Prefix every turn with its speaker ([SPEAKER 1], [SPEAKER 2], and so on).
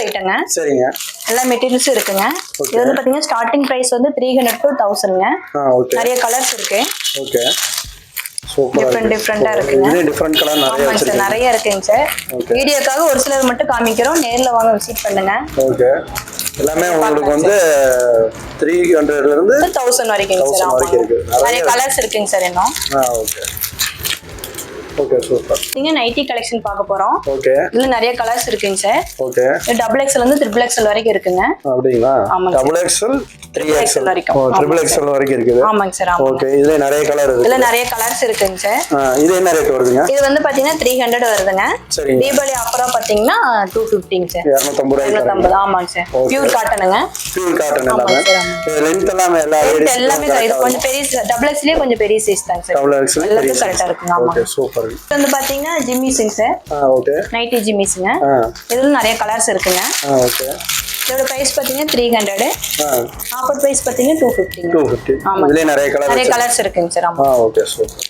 [SPEAKER 1] ஐட்டங்க.
[SPEAKER 2] சரிங்க.
[SPEAKER 1] எல்லா மெட்டீரியல்ஸும் இருக்குங்க. இது வந்து பாத்தீங்கன்னா ஸ்டார்டிங் பிரைஸ் வந்து 300 to 1000ங்க. நிறைய கலர்ஸ் இருக்கு.
[SPEAKER 2] ஓகே. சூப்பரா
[SPEAKER 1] டிஃபரெண்டா இருக்குங்க.
[SPEAKER 2] இது டிஃபரண்ட் கலர் நிறைய
[SPEAKER 1] வச்சிருக்கீங்க. நிறைய இருக்குங்க சார். வீடியோக்காக ஒரு சிலர் மட்டும் காமிக்கிறோம். நேர்ல வாங்க விசிட் பண்ணுங்க.
[SPEAKER 2] ஓகே. எல்லாமே உங்களுக்கு வந்து 300 ல இருந்து
[SPEAKER 1] 1000 வரைக்கும் சார். நிறைய கலர்ஸ் இருக்குங்க சார் இன்னும்.
[SPEAKER 2] ஓகே. Okay super.
[SPEAKER 1] நீங்க நைட்டி கலெக்ஷன் பார்க்க போறோம்.
[SPEAKER 2] ஓகே.
[SPEAKER 1] இதுல நிறைய கலர்ஸ் இருக்குங்க சார்.
[SPEAKER 2] ஓகே.
[SPEAKER 1] டபுள் எக்ஸ்எல் வந்து ட்ரிபிள் எக்ஸ்எல் வரைக்கும் இருக்குங்க.
[SPEAKER 2] அப்படிங்களா? டபுள் எக்ஸ்எல் 3XL வரைக்கும். ட்ரிபிள் எக்ஸ்எல் வரைக்கும் இருக்குது.
[SPEAKER 1] ஆமாங்க சார்.
[SPEAKER 2] ஓகே. இதுல நிறைய கலர் இருக்கு.
[SPEAKER 1] இதுல நிறைய கலர்ஸ் இருக்குங்க சார்.
[SPEAKER 2] இது என்ன ரேட் வருதுங்க?
[SPEAKER 1] இது வந்து பாத்தீங்கன்னா 300 வருதுங்க.
[SPEAKER 2] சரி.
[SPEAKER 1] தீபாவளி ஆஃபரா பாத்தீங்கன்னா 250 சார்.
[SPEAKER 2] 250.
[SPEAKER 1] ஆமாங்க சார். பியூர் காட்டனுங்க.
[SPEAKER 2] பியூர் காட்டன் எல்லாமே. லெந்த் எல்லாமே
[SPEAKER 1] எல்லாமே இது கொஞ்சம் பெரிய டபுள் எக்ஸ்எல்லே கொஞ்சம் பெரிய சைஸ் தாங்க சார்.
[SPEAKER 2] டபுள் எக்ஸ்எல்
[SPEAKER 1] எல்லாமே கரெக்ட்டா இருக்குங்க. ஆமா.
[SPEAKER 2] Okay super.
[SPEAKER 1] இது வந்து பாத்தீங்கன்னா ஜிம்மிஸ்ங்க சார்.
[SPEAKER 2] ஓகே.
[SPEAKER 1] நைட்டி ஜிம்மிஸ்ங்க. இதுல நிறைய கலர்ஸ் இருக்குங்க.
[SPEAKER 2] ஓகே.
[SPEAKER 1] இதோட பிரைஸ் பாத்தீங்கன்னா 300. ஆஃபர் பிரைஸ் பாத்தீங்கன்னா 250.
[SPEAKER 2] ஆமா. இதுல நிறைய கலர்ஸ்
[SPEAKER 1] இருக்குங்க சார். ஆமா.
[SPEAKER 2] Okay super.